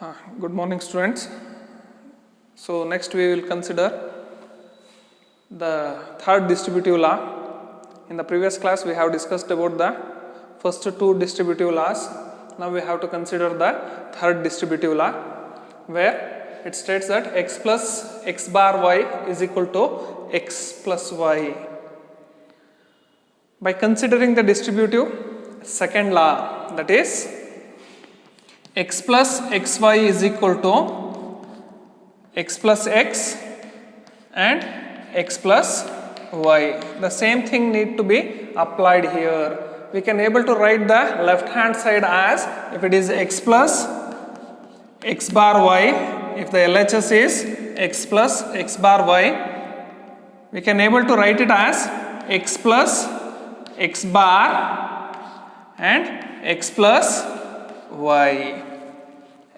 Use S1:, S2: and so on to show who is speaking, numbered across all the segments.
S1: Good morning, students. So next we will consider the third distributive law. In the previous class we have discussed about the first two distributive laws. Now we have to consider the third distributive law, where it states that x plus x bar y is equal to x plus y. By considering the distributive second law, that is x plus xy is equal to x plus x and x plus y. The same thing need to be applied here. We can able to write the left hand side as, if it is x plus x bar y, if the LHS is x plus x bar y, we can able to write it as x plus x bar and x plus y.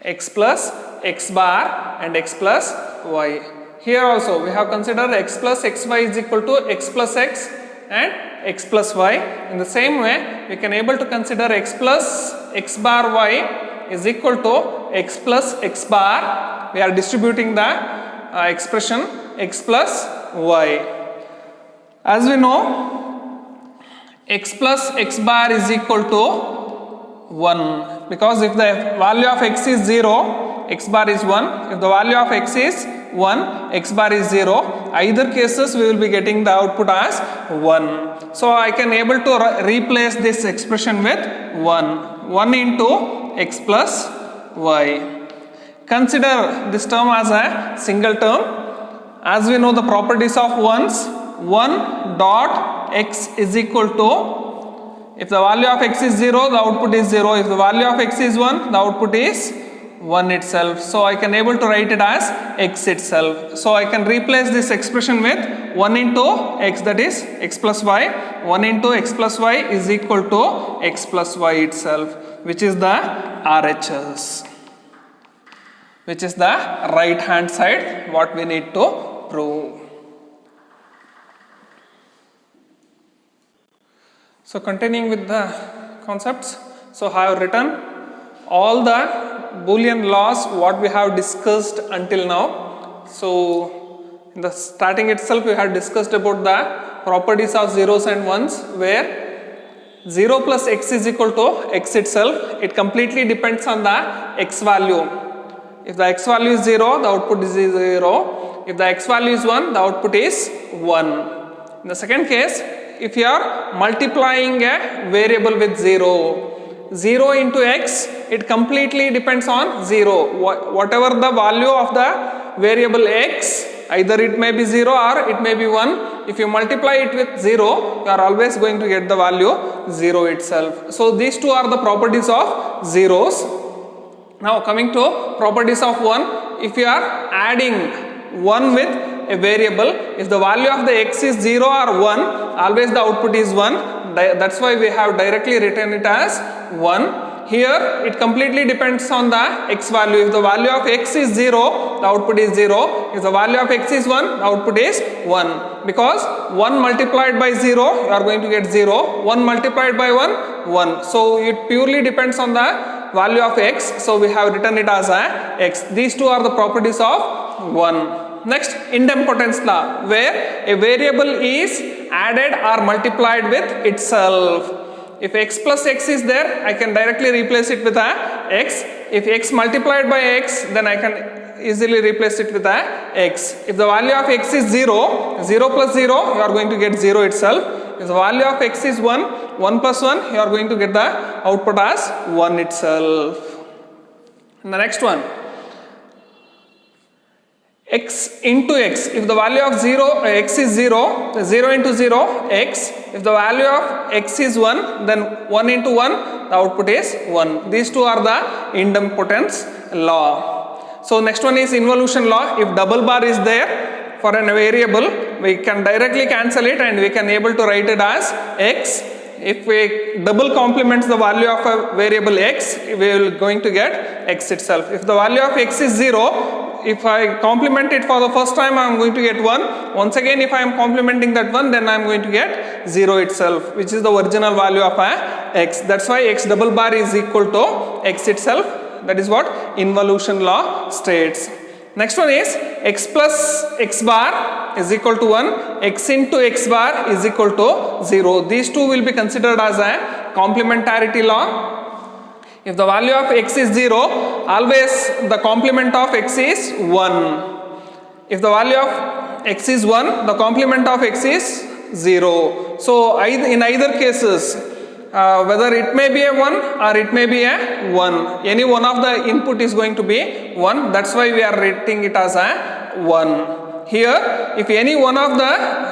S1: X plus x bar and x plus y. Here also we have considered x plus xy is equal to x plus x and x plus y. In the same way, we can able to consider x plus x bar y is equal to x plus x bar. We are distributing the expression x plus y. As we know, x plus x bar is equal to 1, because if the value of x is 0, x bar is 1. If the value of x is 1, x bar is 0. Either cases we will be getting the output as 1. So I can able to replace this expression with 1 into x plus y. Consider this term as a single term. As we know the properties of ones, 1 dot x is equal to, if the value of x is 0, the output is 0. If the value of x is 1, the output is 1 itself. So I can able to write it as x itself. So I can replace this expression with 1 into x, that is x plus y. 1 into x plus y is equal to x plus y itself, which is the RHS, which is the right hand side what we need to prove. So continuing with the concepts, so I have written all the Boolean laws what we have discussed until now. So in the starting itself we have discussed about the properties of zeros and ones, where 0 plus x is equal to x itself. It completely depends on the x value. If the x value is 0, the output is 0. If the x value is 1, the output is 1. In the second case, if you are multiplying a variable with 0 into x, it completely depends on 0. Whatever the value of the variable x, either it may be 0 or it may be 1. If you multiply it with 0, you are always going to get the value 0 itself. So these two are the properties of zeros. Now coming to properties of 1, if you are adding 1 with a variable, if the value of the x is 0 or 1, always the output is 1. That's why we have directly written it as 1. Here it completely depends on the x value. If the value of x is 0, the output is 0. If the value of x is 1, the output is 1. Because 1 multiplied by 0, you are going to get 0. 1 multiplied by 1, 1. So it purely depends on the value of x. So we have written it as a x. These two are the properties of 1. Next, idempotence law, where a variable is added or multiplied with itself. If x plus x is there, I can directly replace it with a x. If x multiplied by x, then I can easily replace it with a x. If the value of x is 0, 0 plus 0, you are going to get 0 itself. If the value of x is 1, 1 plus 1, you are going to get the output as 1 itself. And the next one, x into x. If the value of x is 0, 0 into 0, x. If the value of x is 1, then 1 into 1, the output is 1. These two are the idempotence law. So next one is involution law. If double bar is there for a variable, we can directly cancel it and we can able to write it as x. If we double complements the value of a variable x, we will going to get x itself. If the value of x is 0, if I complement it for the first time, I am going to get 1. Once again, if I am complementing that 1, then I am going to get 0 itself, which is the original value of a x. That's why x double bar is equal to x itself. That is what involution law states. Next one is x plus x bar is equal to 1, x into x bar is equal to 0. These two will be considered as a complementarity law. If the value of x is 0, always the complement of x is 1. If the value of x is 1, the complement of x is 0. So in either cases, whether it may be a 1 or it may be a 1, any one of the input is going to be 1. That's why we are writing it as a 1. Here, if any one of the,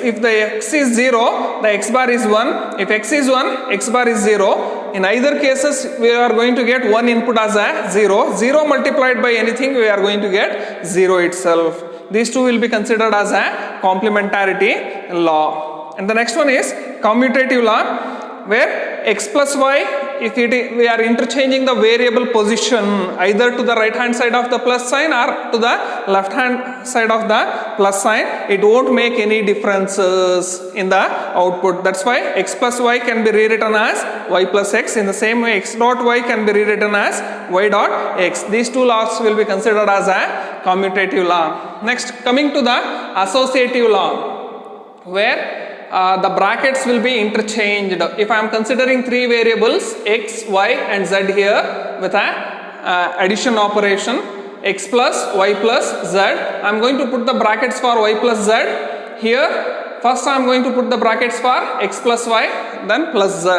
S1: if the x is 0, the x bar is 1. If x is 1, x bar is 0. In either cases, we are going to get one input as a 0. 0 multiplied by anything, we are going to get 0 itself. These two will be considered as a complementarity law. And the next one is commutative law, where x plus y, if we are interchanging the variable position either to the right hand side of the plus sign or to the left hand side of the plus sign, it won't make any differences in the output. That's why x plus y can be rewritten as y plus x. In the same way, x dot y can be rewritten as y dot x. These two laws will be considered as a commutative law. Next, coming to the associative law, where the brackets will be interchanged. If I am considering three variables x, y and z here with a addition operation, x plus y plus z, I am going to put the brackets for y plus z here. First I am going to put the brackets for x plus y, then plus z.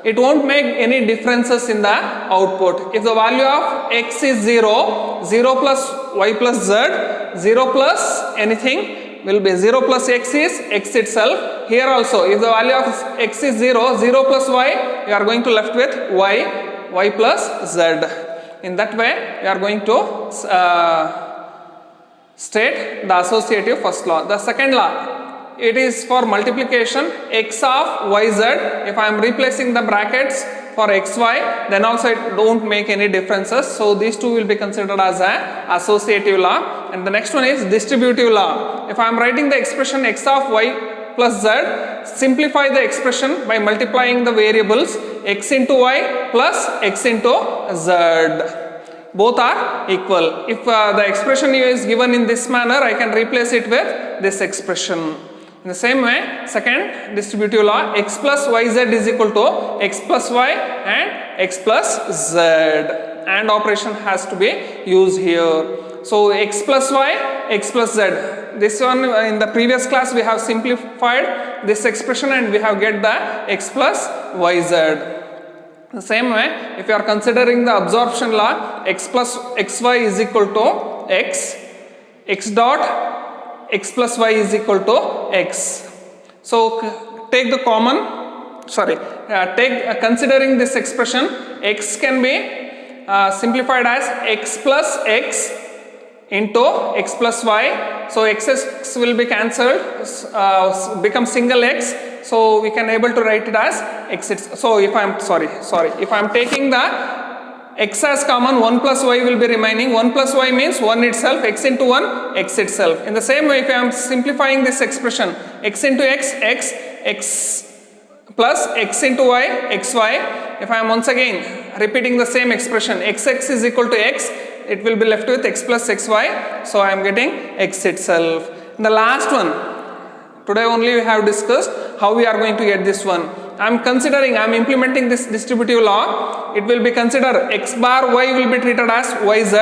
S1: It won't make any differences in the output. If the value of x is 0, 0 plus y plus z, 0 plus anything will be 0 plus x is x itself. Here also, if the value of x is 0, 0 plus y, you are going to left with y, y plus z. In that way, we are going to state the associative first law. The second law, it is for multiplication x of yz. If I am replacing the brackets for xy, then also it don't make any differences. So these two will be considered as a associative law. And the next one is distributive law. If I am writing the expression x of y plus z, simplify the expression by multiplying the variables x into y plus x into z. Both are equal. If the expression is given in this manner, I can replace it with this expression. In the same way, second distributive law, x plus yz is equal to x plus y and x plus z. And operation has to be used here. So x plus y, x plus z. This one in the previous class we have simplified this expression and we have get the x plus yz. The same way, if you are considering the absorption law, x plus xy is equal to x, x dot x plus y is equal to x. So take the considering this expression, x can be simplified as x plus x into x plus y. So x's will be cancelled, become single x. So we can able to write it as x. So if I am taking the x as common, 1 plus y will be remaining. 1 plus y means 1 itself, x into 1, x itself. In the same way, if I am simplifying this expression, x into x, x plus x into y, xy. If I am once again repeating the same expression, xx is equal to x, it will be left with x plus xy. So I am getting x itself. And the last one, today only we have discussed how we are going to get this one. I am implementing this distributive law. It will be considered x bar y will be treated as yz,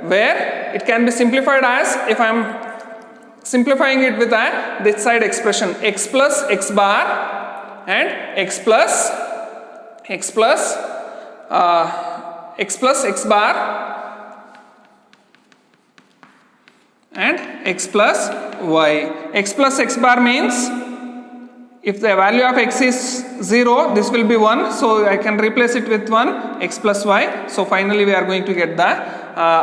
S1: where it can be simplified as, if I am simplifying it with this side expression, x plus x bar and x plus x bar and x plus y. X plus x bar means if the value of x is 0, this will be 1. So I can replace it with 1, x plus y. So finally we are going to get the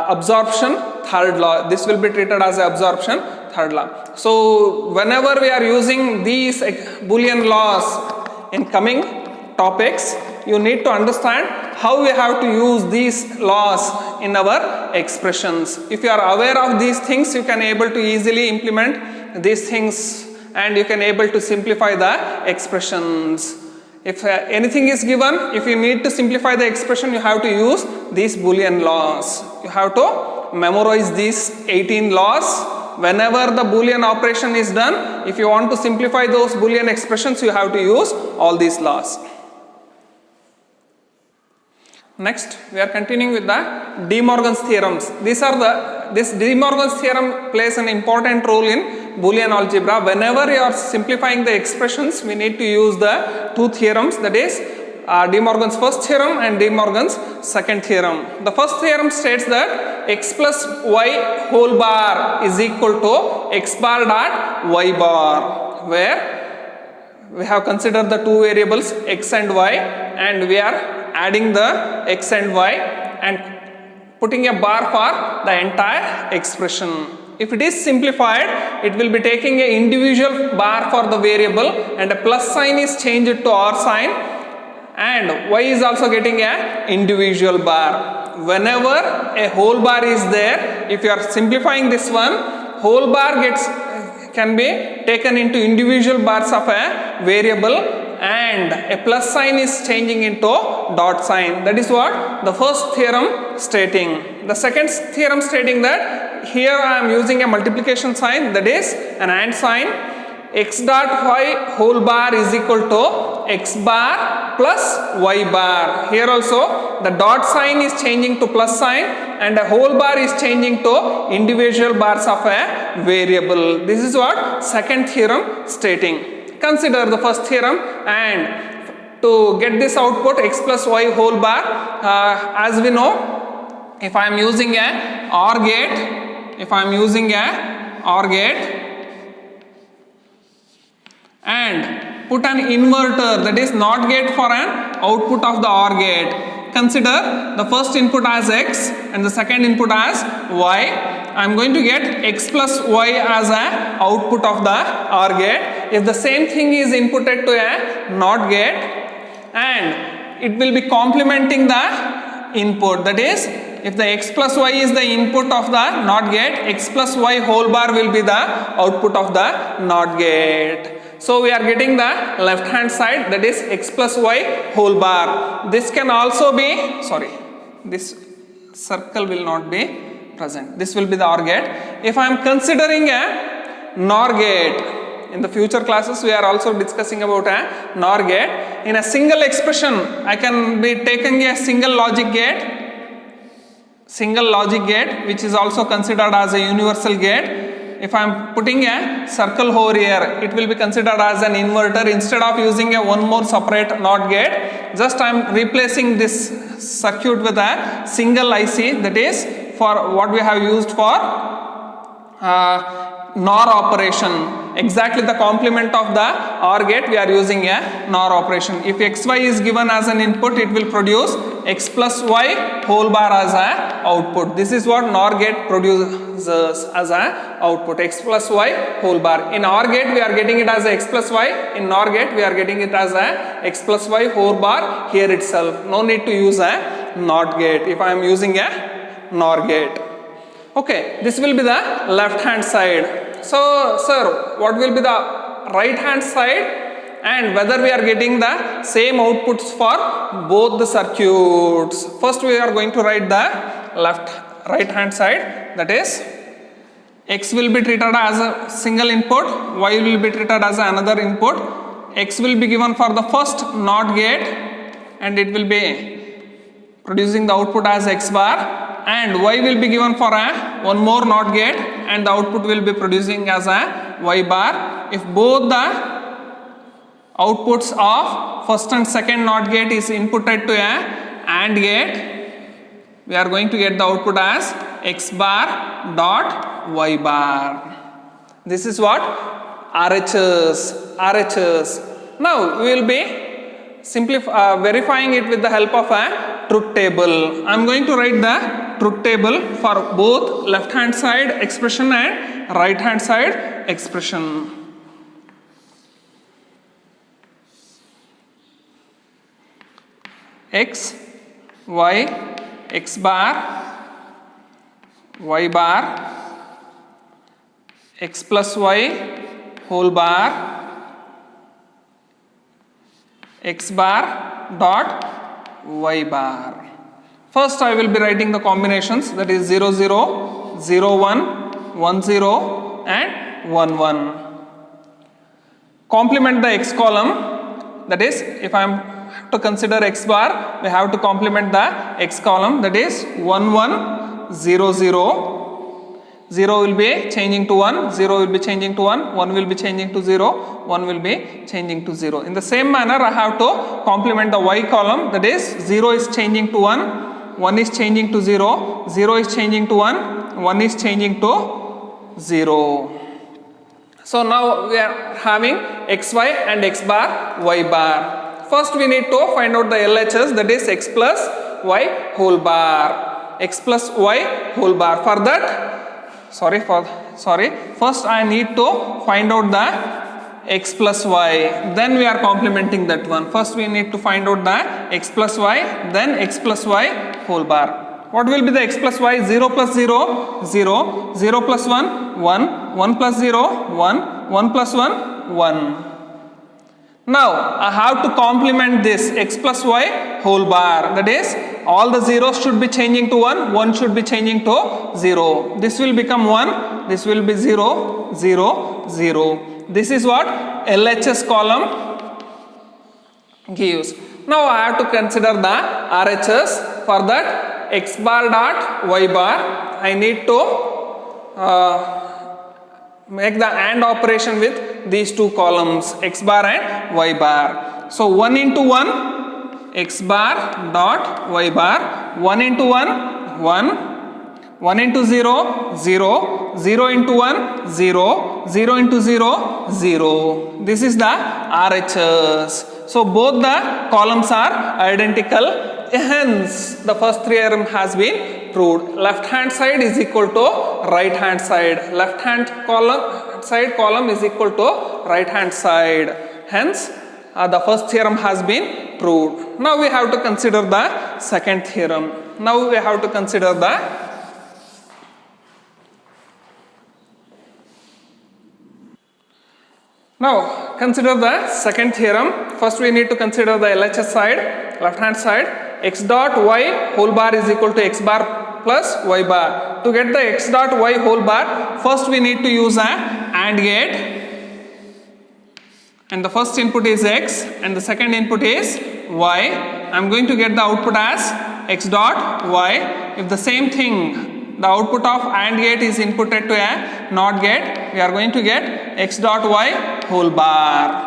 S1: absorption third law. This will be treated as absorption third law. So whenever we are using these Boolean laws in coming topics, you need to understand how we have to use these laws in our expressions. If you are aware of these things, you can able to easily implement these things and you can able to simplify the expressions. If anything is given, if you need to simplify the expression, you have to use these Boolean laws. You have to memorize these 18 laws. Whenever the Boolean operation is done, if you want to simplify those Boolean expressions, you have to use all these laws. Next, we are continuing with the De Morgan's theorems. This De Morgan's theorem plays an important role in Boolean algebra. Whenever you are simplifying the expressions, we need to use the two theorems, that is De Morgan's first theorem and De Morgan's second theorem. The first theorem states that x plus y whole bar is equal to x bar dot y bar, where we have considered the two variables x and y, and we are adding the x and y and putting a bar for the entire expression. If it is simplified, it will be taking an individual bar for the variable and a plus sign is changed to R sign, and y is also getting an individual bar. Whenever a whole bar is there, if you are simplifying this one, whole bar can be taken into individual bars of a variable, and a plus sign is changing into dot sign. That is what the first theorem stating. The second theorem stating that here I am using a multiplication sign, that is an AND sign. X dot y whole bar is equal to x bar plus y bar. Here also the dot sign is changing to plus sign and a whole bar is changing to individual bars of a variable. This is what second theorem stating. Consider the first theorem, and to get this output x plus y whole bar, as we know, if I am using a OR gate, and put an inverter, that is NOT gate, for an output of the OR gate. Consider the first input as x and the second input as y. I am going to get x plus y as an output of the OR gate. If the same thing is inputted to a NOT gate, and it will be complementing the input, that is, if the x plus y is the input of the NOT gate, x plus y whole bar will be the output of the NOT gate. So we are getting the left hand side, that is x plus y whole bar. This can also be, this circle will not be present. This will be the OR gate. If I am considering a NOR gate, in the future classes we are also discussing about a NOR gate. In a single expression, I can be taking a single logic gate, which is also considered as a universal gate. If I am putting a circle over here, it will be considered as an inverter. Instead of using a one more separate NOT gate, just I am replacing this circuit with a single IC, that is for what we have used for NOR operation. Exactly the complement of the OR gate, we are using a NOR operation. If xy is given as an input, it will produce x plus y whole bar as a output. This is what NOR gate produces as a output, x plus y whole bar. In OR gate we are getting it as a x plus y, in NOR gate we are getting it as a x plus y whole bar here itself. No need to use a NOT gate if I am using a NOR gate. Okay, this will be the left hand side. So, sir, what will be the right hand side, and whether we are getting the same outputs for both the circuits? First we are going to write the right hand side, that is x will be treated as a single input, y will be treated as another input. X will be given for the first NOT gate and it will be producing the output as x bar, and y will be given for one more NOT gate and the output will be producing as a y bar. If both the outputs of first and second NOT gate is inputted to a AND gate, we are going to get the output as x bar dot y bar. This is what RHS. Now we will be verifying it with the help of a truth table. I am going to write the truth table for both left hand side expression and right hand side expression. X, y, x bar, y bar, x plus y whole bar, x bar dot y bar. First I will be writing the combinations, that is 0 0, 0 1, 1 0 and 1 1. Complement the x column, that is if I am to consider x bar, we have to complement the x column, that is 1 1 0 0. 0 will be changing to 1, 0 will be changing to 1, 1 will be changing to 0, 1 will be changing to 0. In the same manner, I have to complement the y column, that is 0 is changing to 1, 1 is changing to 0, 0 is changing to 1, 1 is changing to 0. So now we are having xy and x bar, y bar. First we need to find out the LHS, that is x plus y whole bar. X plus y whole bar. For that, first I need to find out the x plus y, then we are complementing that one. First we need to find out the x plus y, then x plus y whole bar. What will be the x plus y? 0 plus 0, 0, 0 plus 1, 1, 1 plus 0, 1, 1 plus 1, 1. Now I have to complement this x plus y whole bar, that is all the zeros should be changing to 1, 1 should be changing to 0. This will become 1, this will be 0, 0, 0. This is what LHS column gives. Now I have to consider the RHS. For that, x bar dot y bar, I need to make the AND operation with these two columns, x bar and y bar. So 1 into 1, x bar dot y bar, 1 into 1, 1, 1 into 0, 0, 0 into 1, 0, 0 into 0, 0. This is the RHS. So both the columns are identical. Hence, the first theorem has been proved. Left hand side is equal to right hand side. Left hand column is equal to right hand side. Hence, the first theorem has been proved. Now we have to consider the second theorem. Now we have to consider the Now consider the second theorem. First we need to consider the LHS side, left hand side. X dot y whole bar is equal to x bar plus y bar. To get the x dot y whole bar, first we need to use a AND gate. And the first input is x and the second input is y. I am going to get the output as x dot y. If the same thing, the output of AND gate is inputted to a NOT gate, we are going to get x dot y whole bar.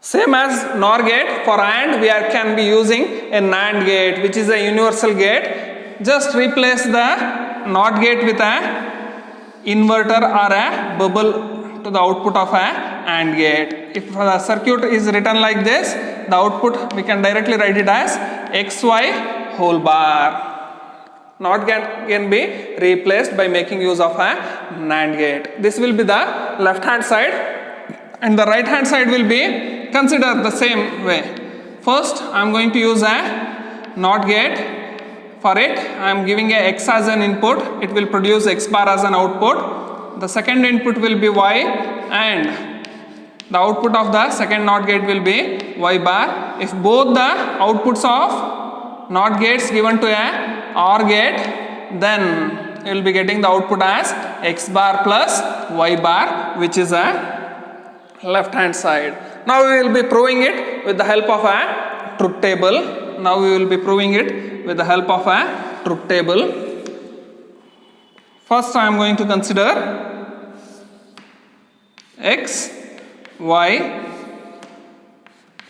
S1: Same as NOR gate, for AND we can be using a NAND gate, which is a universal gate. Just replace the NOT gate with a inverter or a bubble to the output of a AND gate. If the circuit is written like this, the output we can directly write it as xy whole bar. NOT gate can be replaced by making use of a NAND gate. This will be the left hand side, and the right hand side will be considered the same way. First I am going to use a NOT gate. For it I am giving a x as an input, it will produce x bar as an output. The second input will be y and the output of the second NOT gate will be y bar. If both the outputs of NOT gates given to a OR gate, then you will be getting the output as x bar plus y bar, which is a left hand side. Now we will be proving it with the help of a truth table. Now we will be proving it with the help of a truth table. First I am going to consider x, y,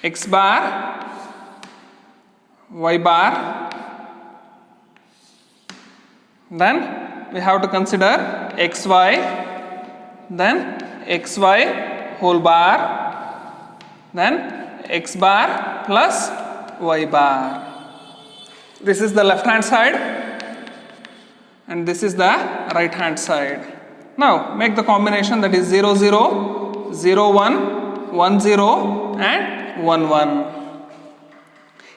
S1: x bar, y bar. Then we have to consider xy, then xy whole bar, then x bar plus y bar. This is the left hand side and this is the right hand side. Now make the combination, that is 0 0, 0 1, 1 0 and 1 1.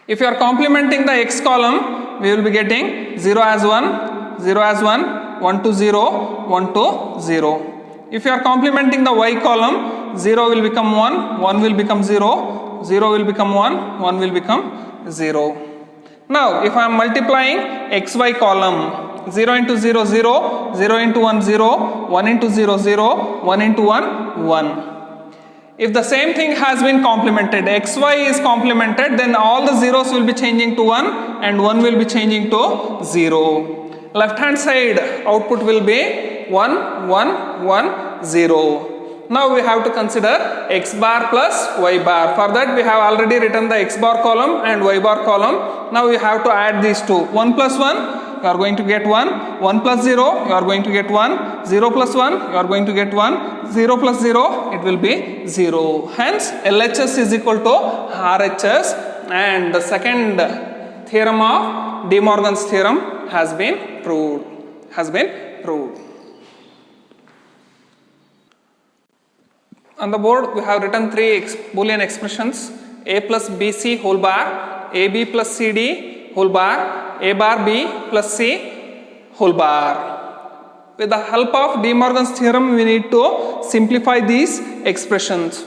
S1: If you are complementing the x column, we will be getting 0 as 1, 0 as 1, 1 to 0, 1 to 0. If you are complementing the y column, 0 will become 1, 1 will become 0, 0 will become 1, 1 will become 0. Now if I am multiplying xy column, 0 into 0, 0, 0 into 1, 0, 1 into 0, 0, 1 into 1, 1. If the same thing has been complemented, xy is complemented, then all the zeros will be changing to 1 and 1 will be changing to 0. Left hand side output will be 1, 1, 1, 0. Now we have to consider x bar plus y bar. For that we have already written the x bar column and y bar column. Now we have to add these two. 1 plus 1, you are going to get 1. 1 plus 0, you are going to get 1. 0 plus 1, you are going to get 1. 0 plus 0, it will be 0. Hence LHS is equal to RHS, and the second theorem of De Morgan's theorem has been proved. On the board we have written three Boolean expressions: a plus bc whole bar, ab plus cd whole bar, a bar b plus c whole bar. With the help of De Morgan's theorem, we need to simplify these expressions.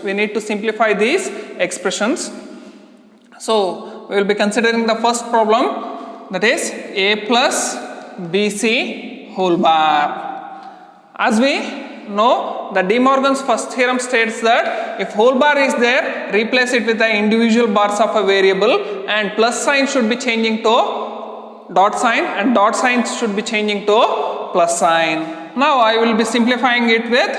S1: So we will be considering the first problem, that is a plus bc whole bar. As we know, the De Morgan's first theorem states that if whole bar is there, replace it with the individual bars of a variable, and plus sign should be changing to dot sign and dot sign should be changing to plus sign. Now I will be simplifying it with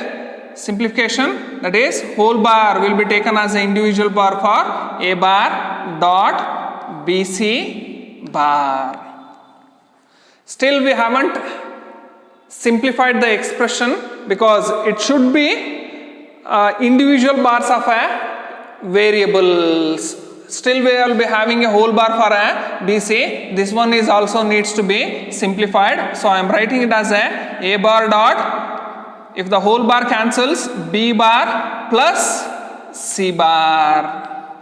S1: simplification, that is whole bar will be taken as an individual bar for a bar dot bc bar. Still we haven't simplified the expression because it should be individual bars of a variables. Still we will be having a whole bar for a BC. This one is also needs to be simplified. So I am writing it as a bar dot, if the whole bar cancels, b bar plus c bar.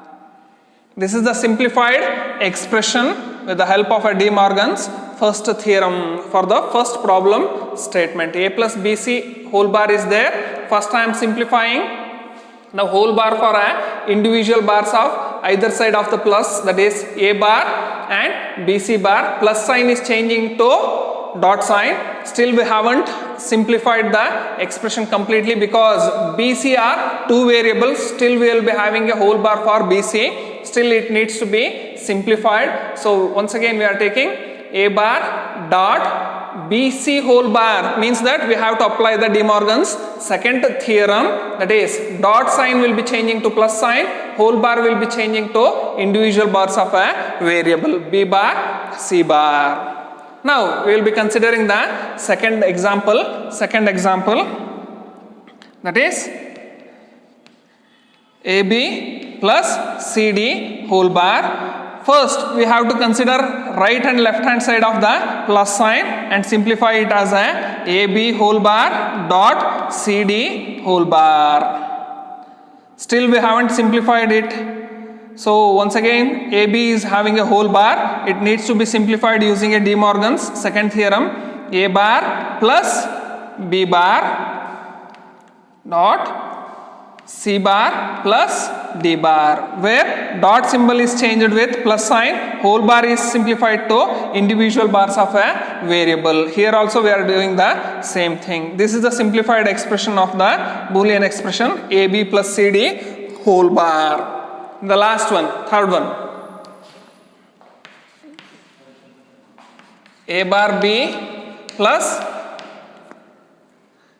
S1: This is the simplified expression with the help of a De Morgan's first theorem for the first problem statement. A plus bc whole bar is there. First I am simplifying the whole bar for a individual bars of either side of the plus, that is a bar and bc bar. Plus sign is changing to dot sign. Still we haven't simplified the expression completely because bc are two variables. Still we will be having a whole bar for bc. Still it needs to be simplified. So once again we are taking a bar dot bc whole bar, means that we have to apply the De Morgan's second theorem, that is dot sign will be changing to plus sign, whole bar will be changing to individual bars of a variable b bar c bar. Now we will be considering the second example, that is ab plus cd whole bar. First we have to consider right and left hand side of the plus sign and simplify it as a ab whole bar dot cd whole bar. Still we haven't simplified it. So once again ab is having a whole bar. It needs to be simplified using a De Morgan's second theorem. A bar plus b bar dot c bar plus d bar, where dot symbol is changed with plus sign, whole bar is simplified to individual bars of a variable. Here also we are doing the same thing. This is the simplified expression of the Boolean expression ab plus cd whole bar. The last one, third one, a bar b plus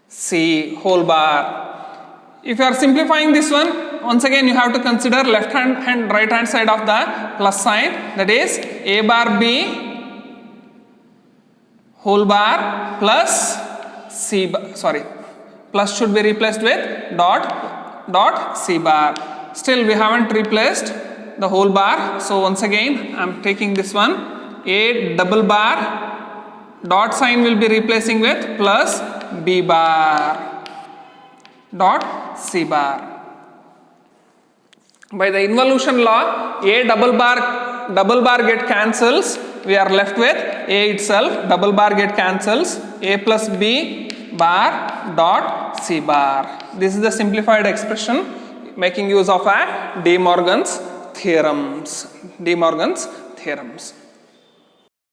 S1: c whole bar. If you are simplifying this one, once again you have to consider left hand and right hand side of the plus sign, that is a bar b whole bar plus c bar, plus should be replaced with dot c bar. Still we haven't replaced the whole bar, so once again I am taking this one, a double bar, dot sign will be replacing with plus b bar dot c bar. By the involution law, a double bar get cancels, we are left with a itself, double bar get cancels, a plus b bar dot c bar. This is the simplified expression making use of a De Morgan's theorems. De Morgan's theorems.